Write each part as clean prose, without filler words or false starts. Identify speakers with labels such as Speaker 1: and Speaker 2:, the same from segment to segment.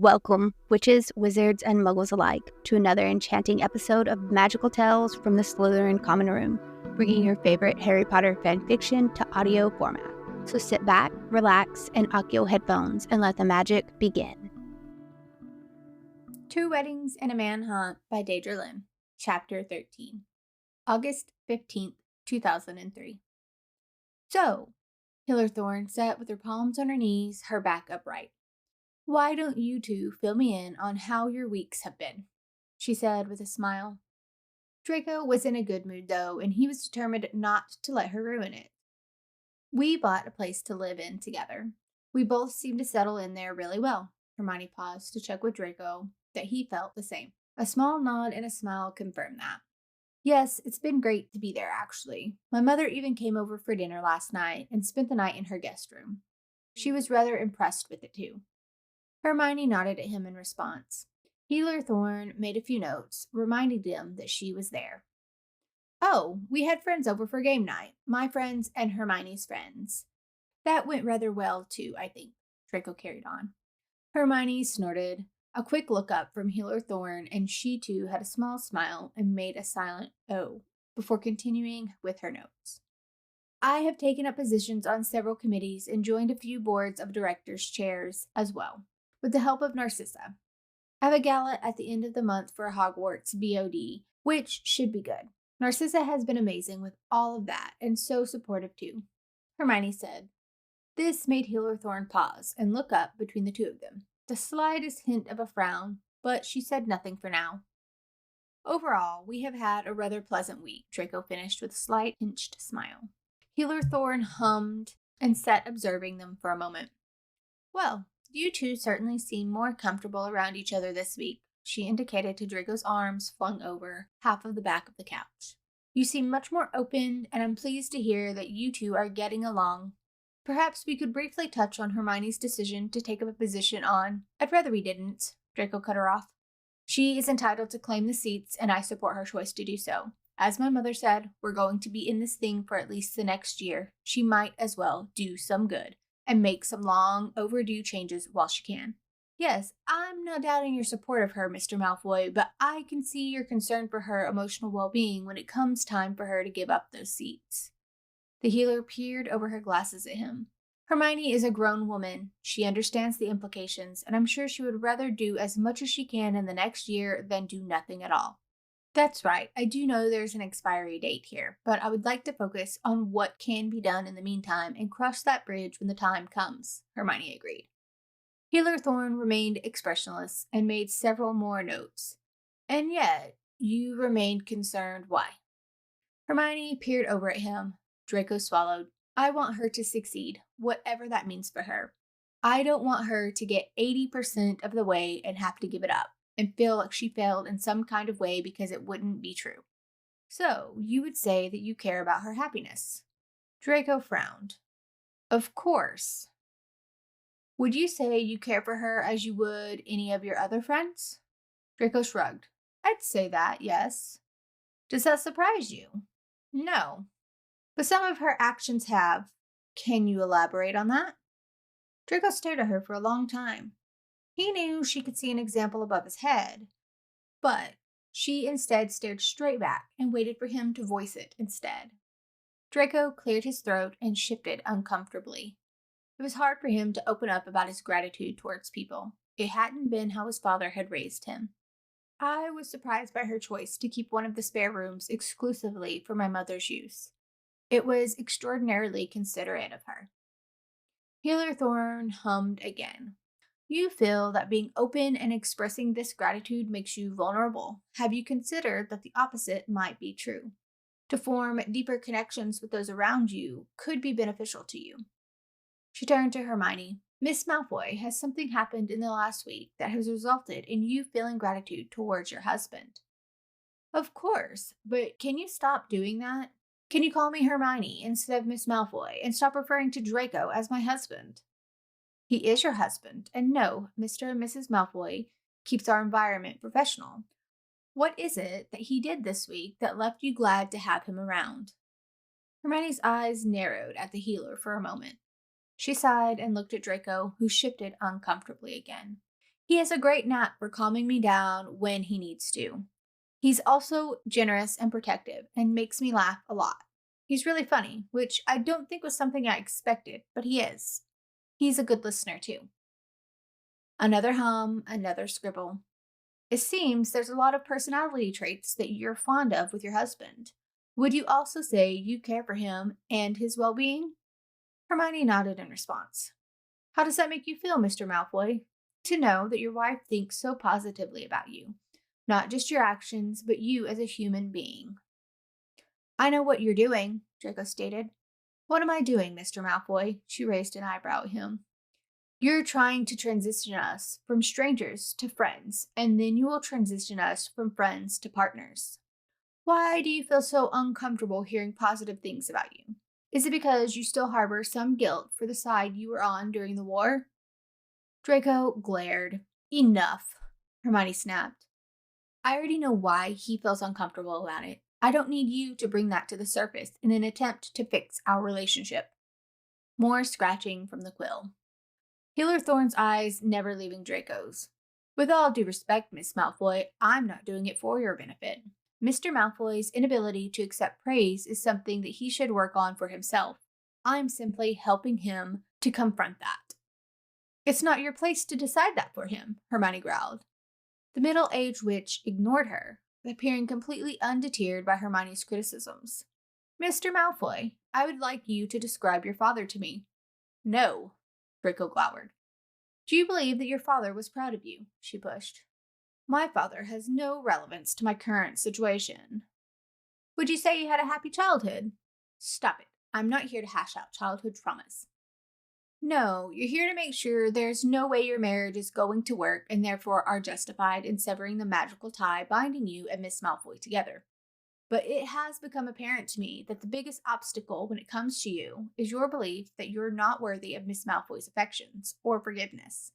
Speaker 1: Welcome, witches, wizards, and muggles alike, to another enchanting episode of Magical Tales from the Slytherin Common Room, bringing your favorite Harry Potter fanfiction to audio format. So sit back, relax, and Accio headphones, and let the magic begin.
Speaker 2: Two Weddings and a Manhunt by Deydralinne, Chapter 13, August 15th, 2003. So, Hillerthorn sat with her palms on her knees, her back upright. "Why don't you two fill me in on how your weeks have been?" she said with a smile. Draco was in a good mood, though, and he was determined not to let her ruin it. "We bought a place to live in together. We both seem to settle in there really well." Hermione paused to check with Draco that he felt the same. A small nod and a smile confirmed that. "Yes, it's been great to be there, actually. My mother even came over for dinner last night and spent the night in her guest room. She was rather impressed with it, too." Hermione nodded at him in response. Thorn made a few notes, reminding them that she was there. "Oh, we had friends over for game night. My friends and Hermione's friends. That went rather well, too, I think," Draco carried on. Hermione snorted. A quick look up from Thorn, and she too had a small smile and made a silent "oh" before continuing with her notes. "I have taken up positions on several committees and joined a few boards of directors' chairs as well, with the help of Narcissa. I have a gala at the end of the month for a Hogwarts BOD, which should be good. Narcissa has been amazing with all of that, and so supportive too," Hermione said. This made Thorn pause and look up between the two of them. The slightest hint of a frown, but she said nothing for now. "Overall, we have had a rather pleasant week," Draco finished with a slight pinched smile. Thorn hummed and sat observing them for a moment. "Well, you two certainly seem more comfortable around each other this week," she indicated to Draco's arms flung over half of the back of the couch. "You seem much more open, and I'm pleased to hear that you two are getting along. Perhaps we could briefly touch on Hermione's decision to take up a position on—" "I'd rather we didn't," Draco cut her off. "She is entitled to claim the seats, and I support her choice to do so. As my mother said, we're going to be in this thing for at least the next year. She might as well do some good and make some long overdue changes while she can." "Yes, I'm not doubting your support of her, Mr. Malfoy, but I can see your concern for her emotional well-being when it comes time for her to give up those seats." The healer peered over her glasses at him. "Hermione is a grown woman. She understands the implications, and I'm sure she would rather do as much as she can in the next year than do nothing at all." "That's right. I do know there's an expiry date here, but I would like to focus on what can be done in the meantime and cross that bridge when the time comes," Hermione agreed. Thorn remained expressionless and made several more notes. "And yet, you remained concerned. Why?" Hermione peered over at him. Draco swallowed. "I want her to succeed, whatever that means for her. I don't want her to get 80% of the way and have to give it up and feel like she failed in some kind of way because it wouldn't be true." "So, you would say that you care about her happiness?" Draco frowned. "Of course. Would you say you care for her as you would any of your other friends?" Draco shrugged. "I'd say that, yes." "Does that surprise you?" "No. But some of her actions have. Can you elaborate on that?" Draco stared at her for a long time. He knew she could see an example above his head, but she instead stared straight back and waited for him to voice it instead. Draco cleared his throat and shifted uncomfortably. It was hard for him to open up about his gratitude towards people. It hadn't been how his father had raised him. "I was surprised by her choice to keep one of the spare rooms exclusively for my mother's use. It was extraordinarily considerate of her." Thorn hummed again. "You feel that being open and expressing this gratitude makes you vulnerable. Have you considered that the opposite might be true? To form deeper connections with those around you could be beneficial to you." She turned to Hermione. "Miss Malfoy, has something happened in the last week that has resulted in you feeling gratitude towards your husband?" "Of course, but can you stop doing that? Can you call me Hermione instead of Miss Malfoy and stop referring to Draco as my husband?" "He is your husband, and no, Mr. and Mrs. Malfoy keeps our environment professional. What is it that he did this week that left you glad to have him around?" Hermione's eyes narrowed at the healer for a moment. She sighed and looked at Draco, who shifted uncomfortably again. He has a great knack for calming me down when he needs to. He's also generous and protective and makes me laugh a lot. He's really funny, which I don't think was something I expected, but he is. He's a good listener, too. Another hum, another scribble. It seems there's a lot of personality traits that you're fond of with your husband. Would you also say you care for him and his well being? Hermione nodded in response. How does that make you feel, Mr. Malfoy? To know that your wife thinks so positively about you. Not just your actions, but you as a human being. I know what you're doing, Draco stated. What am I doing, Mr. Malfoy? She raised an eyebrow at him. You're trying to transition us from strangers to friends, and then you will transition us from friends to partners. Why do you feel so uncomfortable hearing positive things about you? Is it because you still harbor some guilt for the side you were on during the war? Draco glared. Enough, Hermione snapped. I already know why he feels uncomfortable about it. I don't need you to bring that to the surface in an attempt to fix our relationship. More scratching from the quill. Healer Thorne's eyes never leaving Draco's. With all due respect, Miss Malfoy, I'm not doing it for your benefit. Mr. Malfoy's inability to accept praise is something that he should work on for himself. I'm simply helping him to confront that. It's not your place to decide that for him, Hermione growled. The middle-aged witch ignored her, appearing completely undeterred by Hermione's criticisms. Mr. Malfoy, I would like you to describe your father to me. No, Draco glowered. Do you believe that your father was proud of you? She pushed. My father has no relevance to my current situation. Would you say you had a happy childhood? Stop it. I'm not here to hash out childhood traumas. No, you're here to make sure there's no way your marriage is going to work and therefore are justified in severing the magical tie binding you and Miss Malfoy together. But it has become apparent to me that the biggest obstacle when it comes to you is your belief that you're not worthy of Miss Malfoy's affections or forgiveness.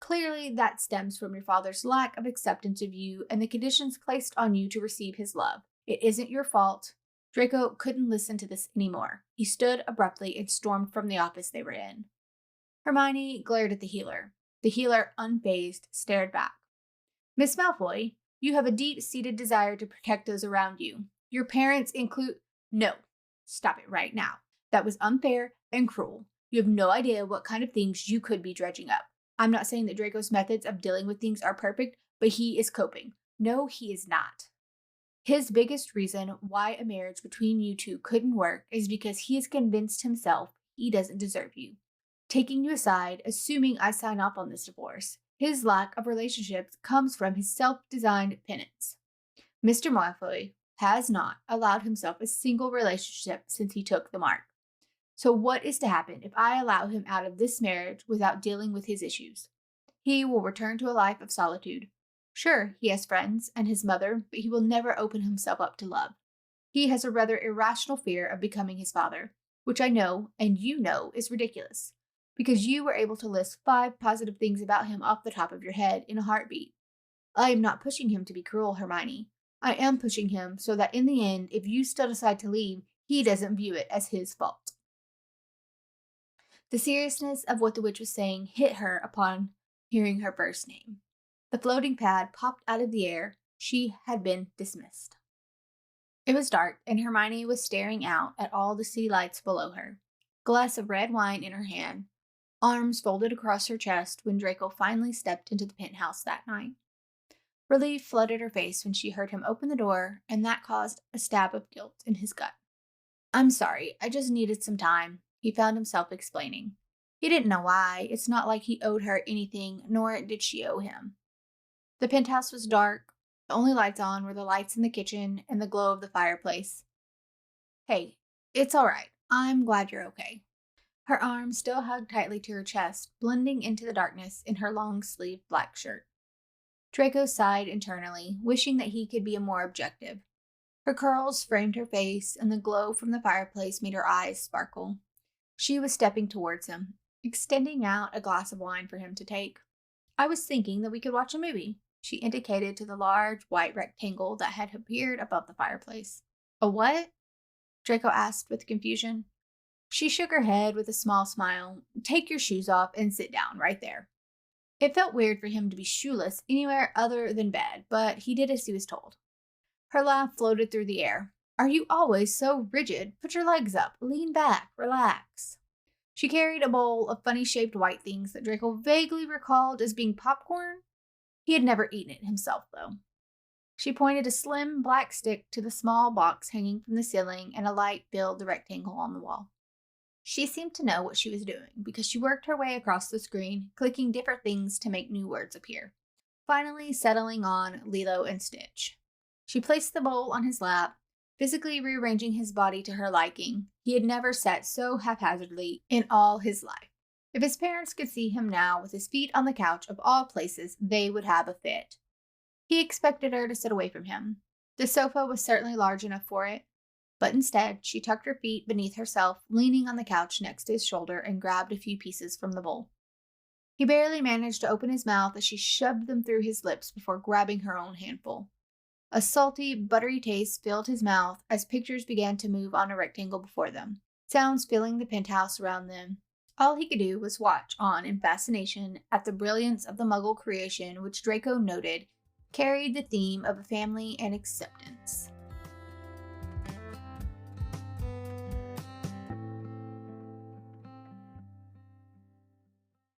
Speaker 2: Clearly, that stems from your father's lack of acceptance of you and the conditions placed on you to receive his love. It isn't your fault. Draco couldn't listen to this anymore. He stood abruptly and stormed from the office they were in. Hermione glared at the healer. The healer, unfazed, stared back. Miss Malfoy, you have a deep-seated desire to protect those around you. Your parents include— No, stop it right now. That was unfair and cruel. You have no idea what kind of things you could be dredging up. I'm not saying that Draco's methods of dealing with things are perfect, but he is coping. No, he is not. His biggest reason why a marriage between you two couldn't work is because he has convinced himself he doesn't deserve you. Taking you aside, assuming I sign off on this divorce, his lack of relationships comes from his self-designed penance. Mr. Malfoy has not allowed himself a single relationship since he took the mark. So what is to happen if I allow him out of this marriage without dealing with his issues? He will return to a life of solitude. Sure, he has friends and his mother, but he will never open himself up to love. He has a rather irrational fear of becoming his father, which I know, and you know, is ridiculous, because you were able to list 5 positive things about him off the top of your head in a heartbeat. I am not pushing him to be cruel, Hermione. I am pushing him so that in the end, if you still decide to leave, he doesn't view it as his fault. The seriousness of what the witch was saying hit her upon hearing her first name. The floating pad popped out of the air. She had been dismissed. It was dark, and Hermione was staring out at all the city lights below her, glass of red wine in her hand, arms folded across her chest when Draco finally stepped into the penthouse that night. Relief flooded her face when she heard him open the door, and that caused a stab of guilt in his gut. I'm sorry, I just needed some time, he found himself explaining. He didn't know why. It's not like he owed her anything, nor did she owe him. The penthouse was dark. The only lights on were the lights in the kitchen and the glow of the fireplace. Hey, it's all right. I'm glad you're okay. Her arms still hugged tightly to her chest, blending into the darkness in her long-sleeved black shirt. Draco sighed internally, wishing that he could be more objective. Her curls framed her face, and the glow from the fireplace made her eyes sparkle. She was stepping towards him, extending out a glass of wine for him to take. I was thinking that we could watch a movie. She indicated to the large white rectangle that had appeared above the fireplace. A what? Draco asked with confusion. She shook her head with a small smile. Take your shoes off and sit down right there. It felt weird for him to be shoeless anywhere other than bed, but he did as he was told. Her laugh floated through the air. Are you always so rigid? Put your legs up, lean back, relax. She carried a bowl of funny-shaped white things that Draco vaguely recalled as being popcorn. He had never eaten it himself, though. She pointed a slim black stick to the small box hanging from the ceiling, and a light filled the rectangle on the wall. She seemed to know what she was doing because she worked her way across the screen, clicking different things to make new words appear, finally settling on Lilo and Stitch. She placed the bowl on his lap, physically rearranging his body to her liking. He had never sat so haphazardly in all his life. If his parents could see him now with his feet on the couch of all places, they would have a fit. He expected her to sit away from him. The sofa was certainly large enough for it, but instead she tucked her feet beneath herself, leaning on the couch next to his shoulder, and grabbed a few pieces from the bowl. He barely managed to open his mouth as she shoved them through his lips before grabbing her own handful. A salty, buttery taste filled his mouth as pictures began to move on a rectangle before them, sounds filling the penthouse around them. All he could do was watch on in fascination at the brilliance of the Muggle creation, which Draco noted carried the theme of a family and acceptance.